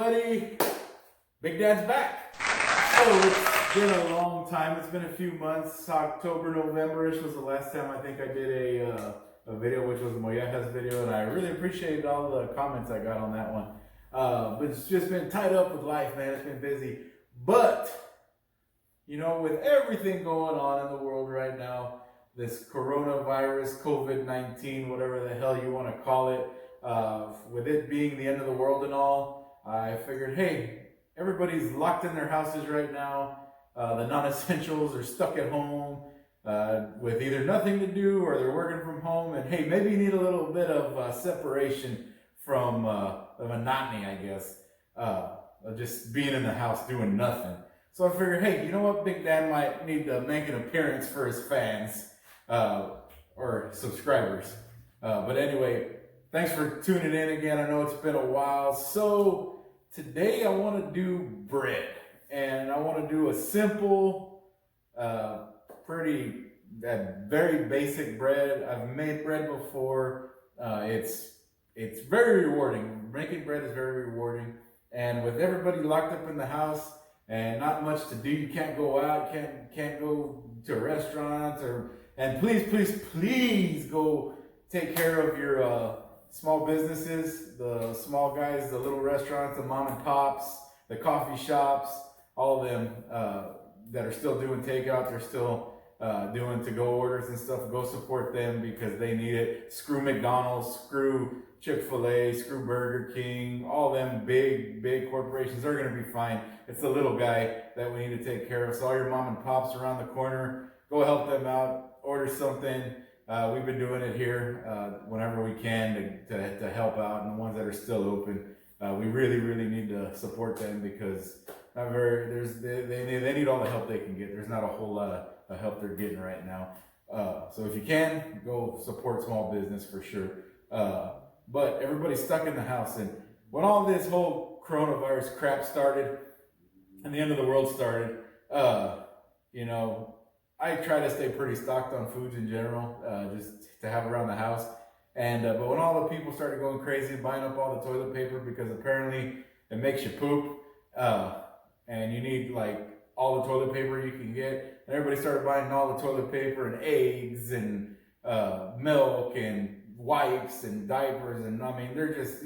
everybody. Big Dad's back. So it's been a long time. It's been a few months. October, November-ish was the last time I think I did a video, which was a YEAST video, and I really appreciated all the comments I got on that one. But it's just been tied up with life, man. It's been busy. But, you know, with everything going on in the world right now, this coronavirus, COVID-19, whatever the hell you want to call it, with it being the end of the world and all, I figured, hey, everybody's locked in their houses right now. The non-essentials are stuck at home with either nothing to do or they're working from home. And hey, maybe you need a little bit of separation from the monotony, I guess, of just being in the house doing nothing. So I figured, hey, you know what? Big Dan might need to make an appearance for his fans or subscribers. But anyway, thanks for tuning in again. I know it's been a while. So today I want to do bread, and I want to do a simple, very basic bread. I've made bread before. It's very rewarding. Making bread is very rewarding, and with everybody locked up in the house and not much to do, you can't go out, can't go to restaurants, and please go take care of your small businesses, the small guys, the little restaurants, the mom and pops, the coffee shops, all of them that are still doing takeout. They're still doing to-go orders and stuff. Go support them because they need it. Screw McDonald's, screw Chick-fil-A, screw Burger King, all them big corporations. They're going to be fine. It's the little guy that we need to take care of. So all your mom and pops around the corner, go help them out, order something. We've been doing it here whenever we can to help out, and the ones that are still open, we really need to support them because they need all the help they can get. There's not a whole lot of help they're getting right now. So if you can, go support small business for sure. But everybody's stuck in the house, and when all this whole coronavirus crap started and the end of the world started, you know, I try to stay pretty stocked on foods in general, just to have around the house. And but when all the people started going crazy and buying up all the toilet paper because apparently it makes you poop, and you need like all the toilet paper you can get, and everybody started buying all the toilet paper and eggs and milk and wipes and diapers, and I mean,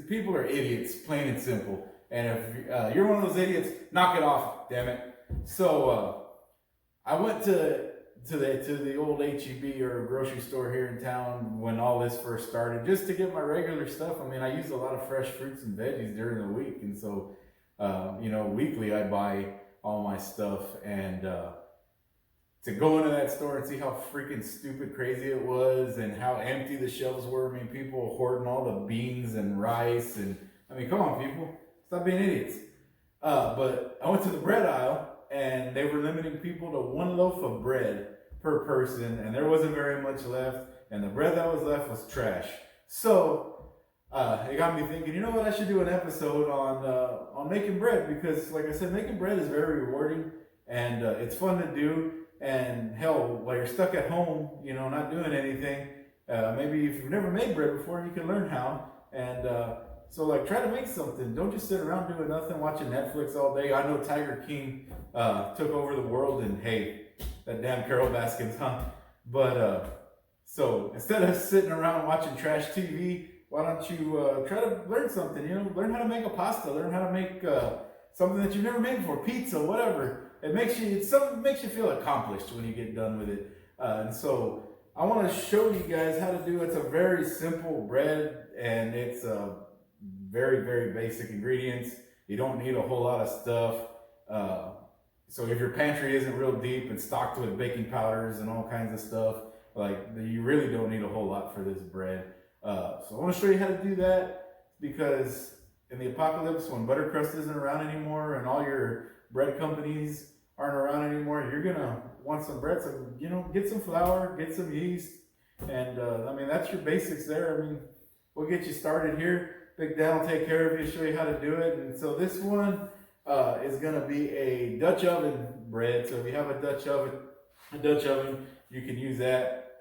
people are idiots, plain and simple. And if you're one of those idiots, knock it off, damn it. So I went to the old HEB or grocery store here in town when all this first started, just to get my regular stuff. I mean, I use a lot of fresh fruits and veggies during the week, and so you know, weekly I buy all my stuff. And to go into that store and see how freaking stupid crazy it was and how empty the shelves were. I mean, people hoarding all the beans and rice, and I mean, come on, people, stop being idiots. But I went to the bread aisle, and they were limiting people to one loaf of bread per person, and there wasn't very much left, and the bread that was left was trash. So it got me thinking, you know what, I should do an episode on making bread, because like I said, making bread is very rewarding, and it's fun to do. And hell, while you're stuck at home, you know, not doing anything, maybe if you've never made bread before, you can learn how. And so like, try to make something. Don't just sit around doing nothing, watching Netflix all day. I know Tiger King took over the world, and hey, that damn Carol Baskins, huh? But so instead of sitting around watching trash TV, why don't you try to learn something? You know, learn how to make a pasta, learn how to make something that you've never made before, pizza, whatever. It makes you feel accomplished when you get done with it. And so I want to show you guys how to do it. It's a very simple bread, and it's very basic ingredients. You don't need a whole lot of stuff. So if your pantry isn't real deep and stocked with baking powders and all kinds of stuff, like, you really don't need a whole lot for this bread. So I want to show you how to do that, because in the apocalypse, when buttercrust isn't around anymore and all your bread companies aren't around anymore, you're gonna want some bread. So, you know, get some flour, get some yeast, and I mean, that's your basics there. I mean, we'll get you started here. Big Dan will take care of you, show you how to do it. And so this one is gonna be a Dutch oven bread. So if you have a Dutch oven, you can use that.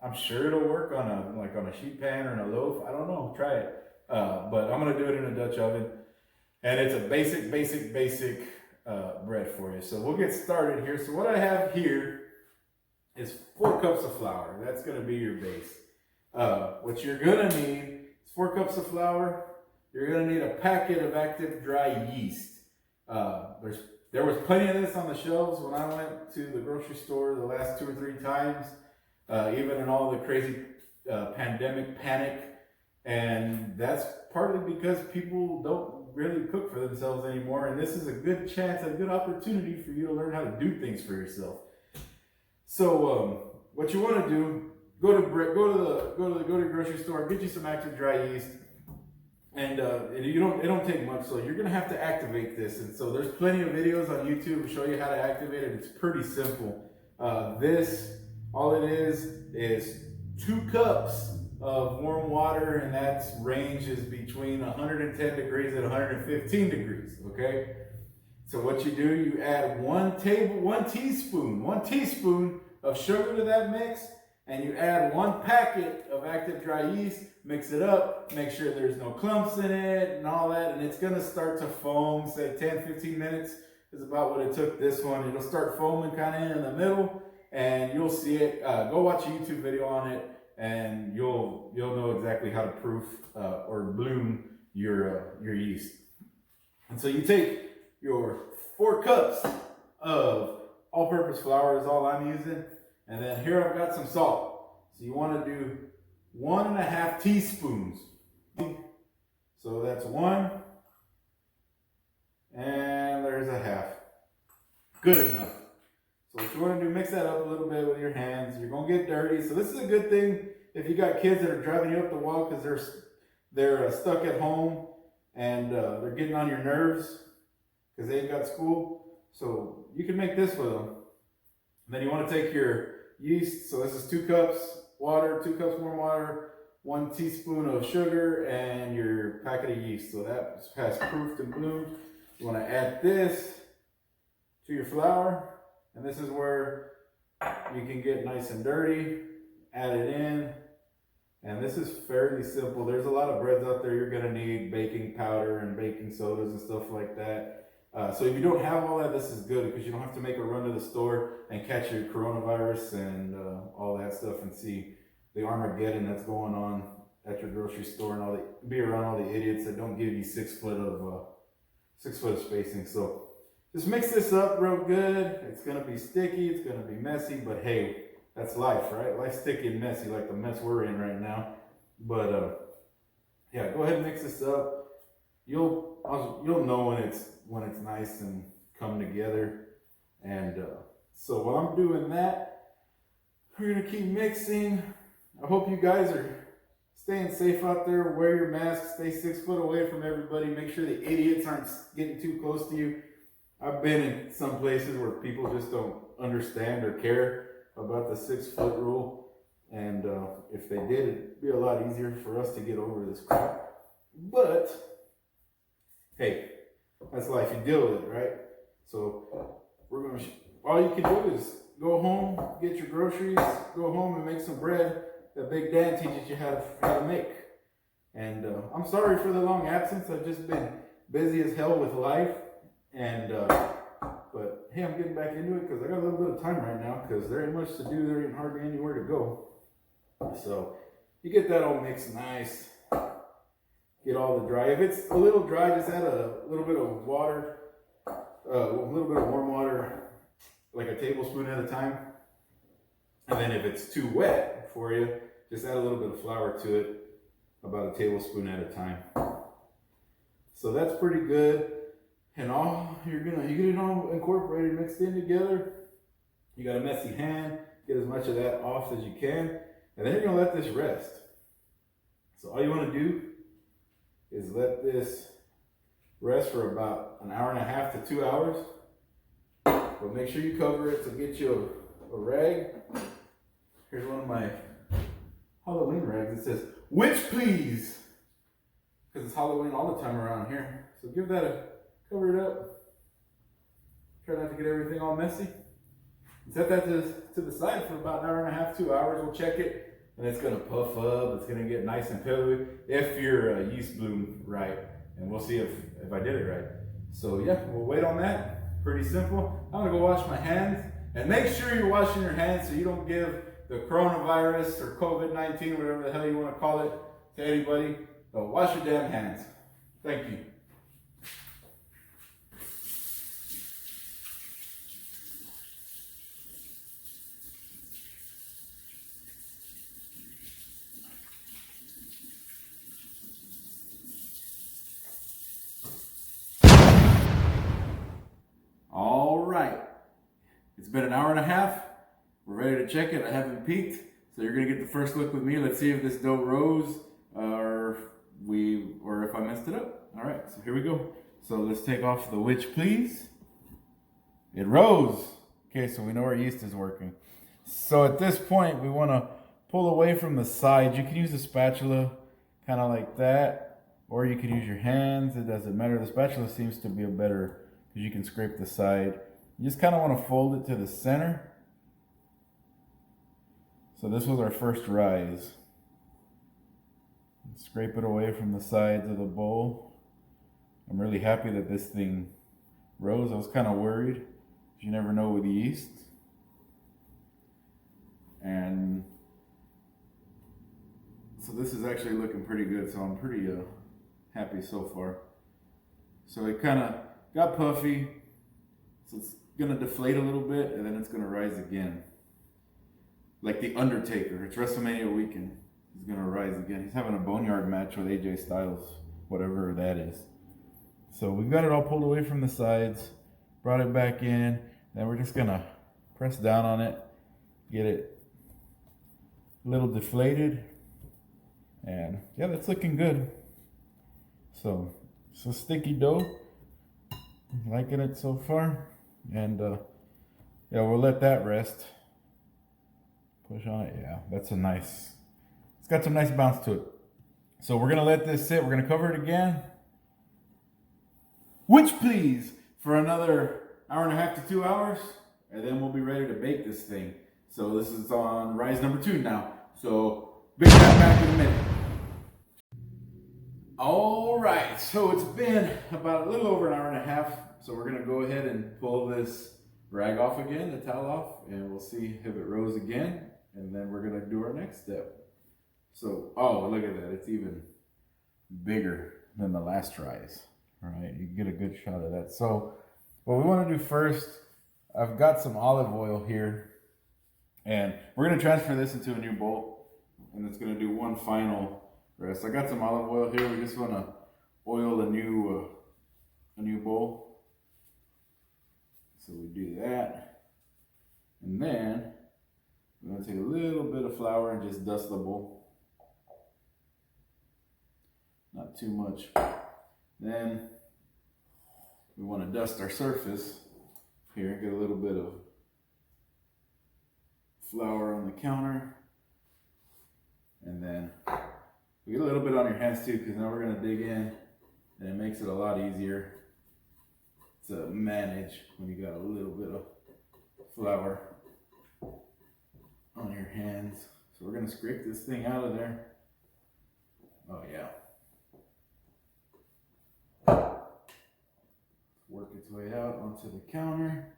I'm sure it'll work on a sheet pan or in a loaf. I don't know, try it. But I'm gonna do it in a Dutch oven. And it's a basic bread for you. So we'll get started here. So what I have here is 4 cups of flour. That's going to be your base. What you're going to need is 4 cups of flour. You're going to need a packet of active dry yeast. There was plenty of this on the shelves when I went to the grocery store the last 2 or 3 times, even in all the crazy pandemic panic. And that's partly because people don't really cook for themselves anymore. And this is a good chance, a good opportunity for you to learn how to do things for yourself. So what you want to do, go to the grocery store, get you some active dry yeast. And it don't take much, so you're gonna have to activate this. And so there's plenty of videos on YouTube to show you how to activate it. It's pretty simple. All it is 2 cups of warm water, and that range is between 110 degrees and 115 degrees. Okay. So what you do, you add 1 teaspoon of sugar to that mix. And you add 1 packet of active dry yeast, mix it up, make sure there's no clumps in it and all that. And it's going to start to foam, say 10-15 minutes is about what it took this one. It'll start foaming kind of in the middle, and you'll see it. Go watch a YouTube video on it, and you'll know exactly how to proof or bloom your yeast. And so you take your 4 cups of all-purpose flour is all I'm using. And then here I've got some salt. So you want to do 1.5 teaspoons. So that's 1. And there's a half. Good enough. So what you want to do, mix that up a little bit with your hands. You're going to get dirty. So this is a good thing if you got kids that are driving you up the wall because they're stuck at home and they're getting on your nerves because they ain't got school. So you can make this with them. And then you want to take your yeast. So this is 2 cups water, 2 cups warm water, 1 teaspoon of sugar, and your packet of yeast. So that has proofed and bloomed. You want to add this to your flour, and this is where you can get nice and dirty. Add it in, and this is fairly simple. There's a lot of breads out there. You're going to need baking powder and baking sodas and stuff like that. So if you don't have all that, this is good because you don't have to make a run to the store and catch your coronavirus and all that stuff and see the Armageddon that's going on at your grocery store and be around all the idiots that don't give you 6 foot of spacing. So just mix this up real good. It's gonna be sticky, it's gonna be messy, but hey, that's life, right? Life's sticky and messy, like the mess we're in right now. But yeah, go ahead and mix this up. You'll know when it's nice and come together. And so while I'm doing that, we're gonna keep mixing. I hope you guys are staying safe out there. Wear your mask, stay 6 foot away from everybody. Make sure the idiots aren't getting too close to you. I've been in some places where people just don't understand or care about the 6 foot rule. And if they did, it'd be a lot easier for us to get over this crap. But hey, that's life. You deal with it, right? So all you can do is go home, get your groceries, go home and make some bread that Big Dan teaches you how to make. And I'm sorry for the long absence. I've just been busy as hell with life. And but hey, I'm getting back into it because I got a little bit of time right now because there ain't much to do. There ain't hardly anywhere to go. So you get that all mixed nice. Get all the dry. If it's a little dry, just add a little bit of water, a little bit of warm water, like a tablespoon at a time. And then if it's too wet for you, just add a little bit of flour to it, about a tablespoon at a time. So that's pretty good. And you get it all incorporated, mixed in together. You got a messy hand, get as much of that off as you can. And then you're gonna let this rest. So all you wanna do is let this rest for about 1.5 to 2 hours. But make sure you cover it. So get you a rag. Here's one of my Halloween rags. It says, "Witch please," because it's Halloween all the time around here. So give that cover it up. Try not to get everything all messy. Set that to the side for about 1.5 to 2 hours. We'll check it. And it's going to puff up. It's going to get nice and pillowy if your yeast bloom right. and we'll see if I did it right. So yeah, we'll wait on that. Pretty simple. I'm gonna go wash my hands, and make sure you're washing your hands so you don't give the coronavirus or COVID-19, whatever the hell you want to call it, to anybody. So wash your damn hands. Thank you. All right. It's been an hour and a half. We're ready to check it. I haven't peeked, so you're gonna get the first look with me. Let's see if this dough rose or if I messed it up. All right, so here we go. So let's take off the witch, please. It rose. Okay, so we know our yeast is working. So at this point, we want to pull away from the sides. You can use a spatula, kind of like that, or you can use your hands. It doesn't matter. The spatula seems to be a better, because you can scrape the side. You just kind of want to fold it to the center. So this was our first rise. Scrape it away from the sides of the bowl. I'm really happy that this thing rose. I was kind of worried. You never know with yeast. And so this is actually looking pretty good. So I'm pretty happy so far. So it kind of got puffy. So it's gonna deflate a little bit and then it's gonna rise again. Like the Undertaker. It's WrestleMania weekend. He's gonna rise again. He's having a boneyard match with AJ Styles, whatever that is. So we've got it all pulled away from the sides, brought it back in, then we're just gonna press down on it, get it a little deflated, and yeah, that's looking good. So it's a sticky dough, liking it so far, and yeah, we'll let that rest. Push on it, yeah, that's a nice, it's got some nice bounce to it. So we're gonna let this sit, we're gonna cover it again. Witch please, for another hour and a half to 2 hours, and then we'll be ready to bake this thing. So this is on rise number 2 now. So big back in a minute. All right, so it's been about a little over an hour and a half. So we're gonna go ahead and pull this rag off again, the towel off, and we'll see if it rose again. And then we're gonna do our next step. So, oh, look at that, it's even bigger than the last rise. All right, you get a good shot of that. So what we want to do first, I've got some olive oil here, and we're going to transfer this into a new bowl, and it's going to do one final rest. I got some olive oil here. We just want to oil a new bowl. So we do that, and then we're going to take a little bit of flour and just dust the bowl. Not too much. Then we want to dust our surface here, get a little bit of flour on the counter, and then we get a little bit on your hands too, because now we're going to dig in, and it makes it a lot easier to manage when you got a little bit of flour on your hands. So we're going to scrape this thing out of there. Oh yeah. Work its way out onto the counter,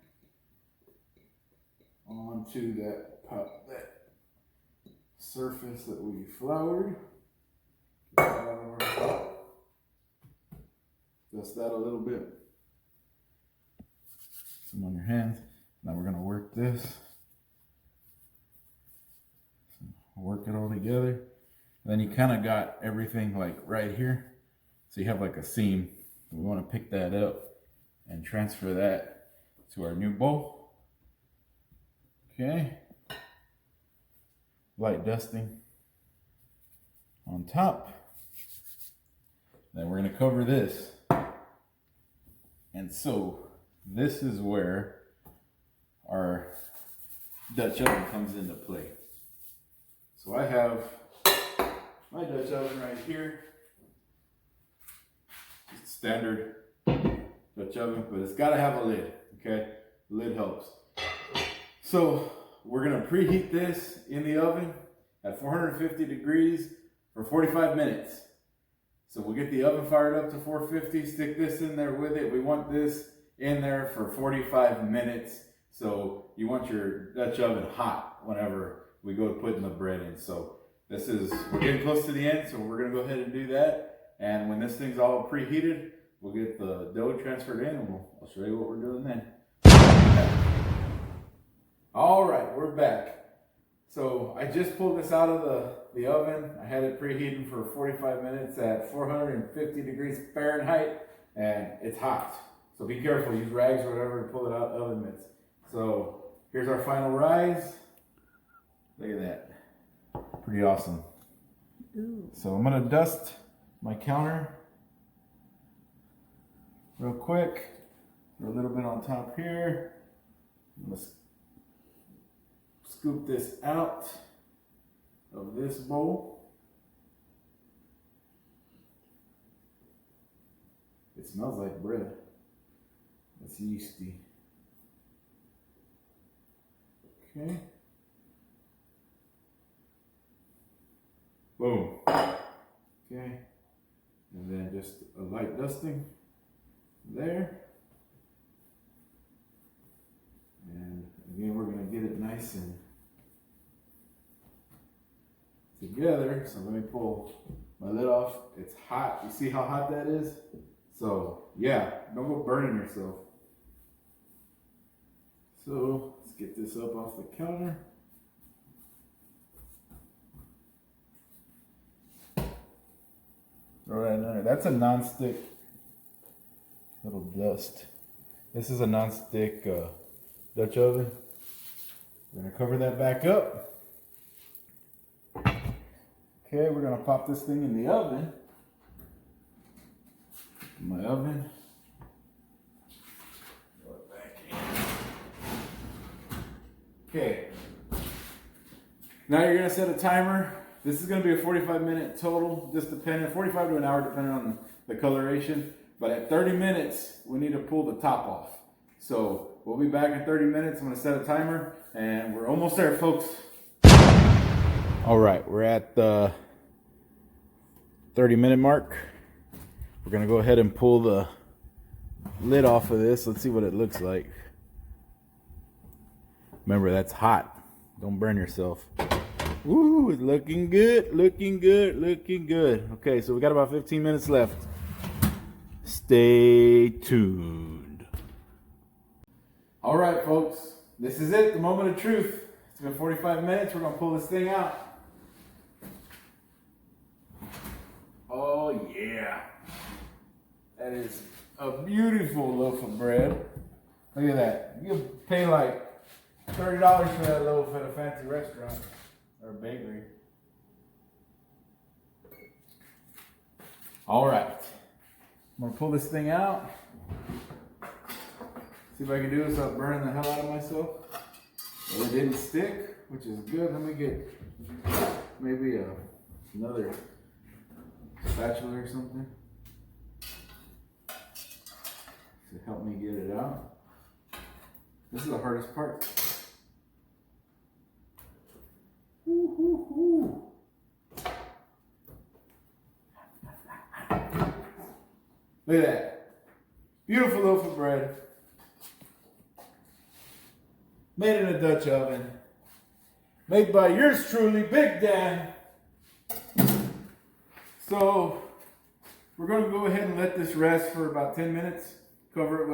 onto that surface that we floured. Get that out of our pot. Dust that a little bit. Some on your hands. Now we're going to work this. Work it all together. And then you kind of got everything like right here. So you have like a seam. We want to pick that up and transfer that to our new bowl. Okay. Light dusting on top. Then we're going to cover this. And so this is where our Dutch oven comes into play. So I have my Dutch oven right here. Just standard Dutch oven, but it's got to have a lid, okay? The lid helps. So we're going to preheat this in the oven at 450 degrees for 45 minutes. So we'll get the oven fired up to 450, stick this in there with it. We want this in there for 45 minutes. So you want your Dutch oven hot whenever we go putting the bread in. So we're getting close to the end, so we're gonna go ahead and do that. And when this thing's all preheated, we'll get the dough transferred in and I'll show you what we're doing then. All right, we're back. So I just pulled this out of the oven. I had it preheating for 45 minutes at 450 degrees Fahrenheit, and it's hot. So be careful, use rags or whatever to pull it out of the oven mitts. So here's our final rise. Look at that, pretty awesome. Ooh. So I'm gonna dust my counter real quick. Throw a little bit on top here. I'm gonna scoop this out of this bowl. It smells like bread. It's yeasty. Okay. Boom. Okay. And then just a light dusting there. And again, we're going to get it nice and together. So let me pull my lid off. It's hot. You see how hot that is? So yeah, don't go burning yourself. So let's get this up off the counter. Throw that in there. That's a non-stick little dust. This is a non-stick Dutch oven. We're gonna cover that back up. Okay, we're gonna pop this thing in the oven. My oven. Throw it back in. Okay. Now you're gonna set a timer. This is gonna be a 45-minute total, just depending, 45 to an hour depending on the coloration. But at 30 minutes, we need to pull the top off. So we'll be back in 30 minutes. I'm gonna set a timer and we're almost there, folks. All right, we're at the 30-minute mark. We're gonna go ahead and pull the lid off of this. Let's see what it looks like. Remember, that's hot. Don't burn yourself. Ooh, it's looking good, looking good, looking good. Okay, so we got about 15 minutes left. Stay tuned. All right, folks, this is it, the moment of truth. It's been 45 minutes. We're gonna pull this thing out. Oh yeah, that is a beautiful loaf of bread. Look at that. You pay like $30 for that loaf at a fancy restaurant or bakery. All right, I'm gonna pull this thing out. See if I can do this without burning the hell out of myself. Well, it didn't stick, which is good. Let me get maybe another spatula or something to help me get it out. This is the hardest part. Woo. Look at that. Beautiful loaf of bread. Made in a Dutch oven. Made by yours truly, Big Dan. So we're going to go ahead and let this rest for about 10 minutes. Cover it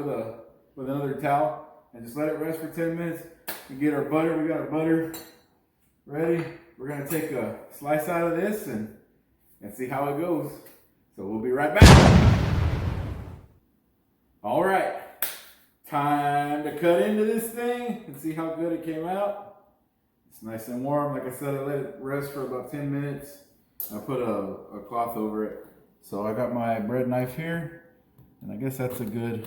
with another towel and just let it rest for 10 minutes. And get our butter. We got our butter ready. We're going to take a slice out of this and see how it goes. So we'll be right back. All right. Time to cut into this thing and see how good it came out. It's nice and warm. Like I said, I let it rest for about 10 minutes. I put a cloth over it. So I got my bread knife here. And I guess that's a good,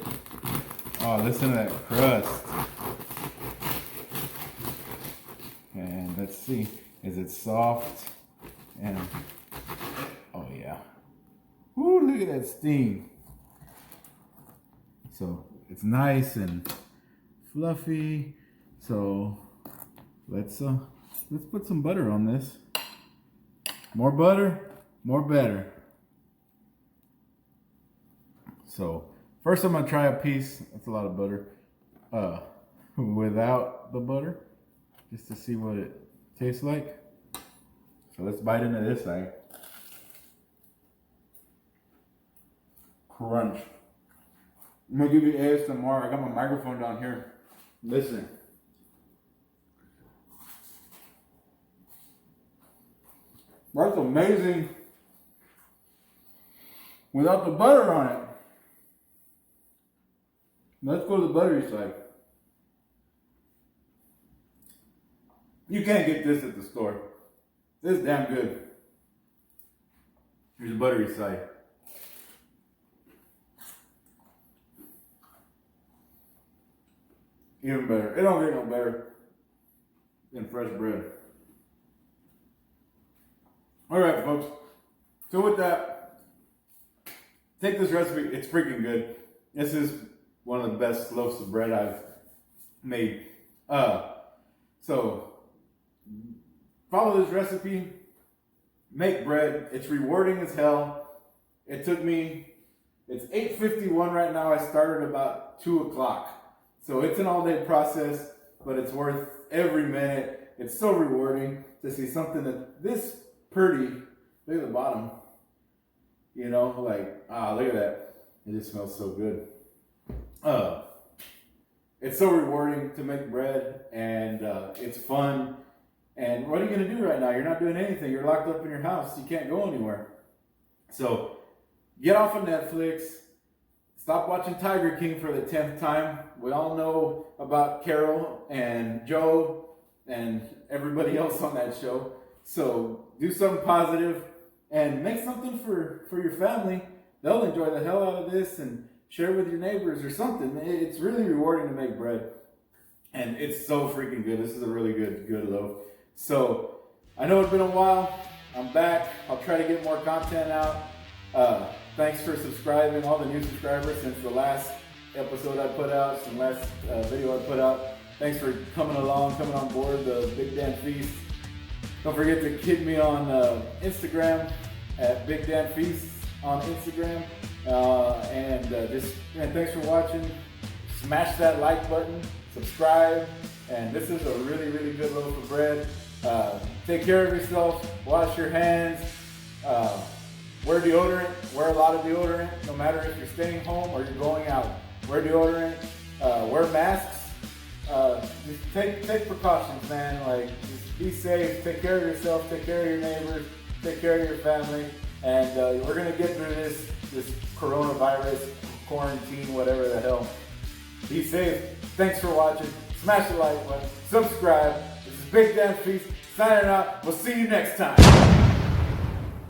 oh, listen to that crust. And let's see, is it soft? And, oh yeah. Woo, look at that steam. So it's nice and fluffy. So let's put some butter on this. More butter, more better. So first I'm gonna try a piece. That's a lot of butter. Without the butter, just to see what it tastes like. So let's bite into this side. Crunch. I'm gonna give you ASMR. I got my microphone down here. Listen. That's amazing without the butter on it. Let's go to the buttery side. You can't get this at the store. This is damn good. Here's the buttery side. Even better. It don't get no better than fresh bread. All right, folks. So with that, take this recipe. It's freaking good. This is one of the best loaves of bread I've made. So follow this recipe. Make bread. It's rewarding as hell. It took me. It's 8:51 right now. I started about 2 o'clock. So it's an all-day process, but it's worth every minute. It's so rewarding to see something that this pretty. Look at the bottom. You know, like, look at that. It just smells so good. It's so rewarding to make bread, and it's fun. And what are you going to do right now? You're not doing anything. You're locked up in your house. You can't go anywhere. So get off of Netflix. Stop watching Tiger King for the 10th time. We all know about Carol and Joe and everybody else on that show. So do something positive and make something for your family. They'll enjoy the hell out of this, and share with your neighbors or something. It's really rewarding to make bread. And it's so freaking good. This is a really good loaf. So I know it's been a while. I'm back. I'll try to get more content out. Thanks for subscribing, all the new subscribers since the last episode I put out, some last video I put out. Thanks for coming along, coming on board the BIGDAN Feast. Don't forget to hit me on Instagram at BIGDAN Feast on Instagram. And thanks for watching. Smash that like button, subscribe, and this is a really good loaf of bread. Take care of yourself, wash your hands, wear deodorant, wear a lot of deodorant, no matter if you're staying home or you're going out. Wear deodorant, wear masks, just take precautions, man. Like, just be safe, take care of yourself, take care of your neighbors, take care of your family, and we're gonna get through this coronavirus, quarantine, whatever the hell. Be safe. Thanks for watching. Smash the like button, subscribe. This is BIGDAN Feast signing out. We'll see you next time.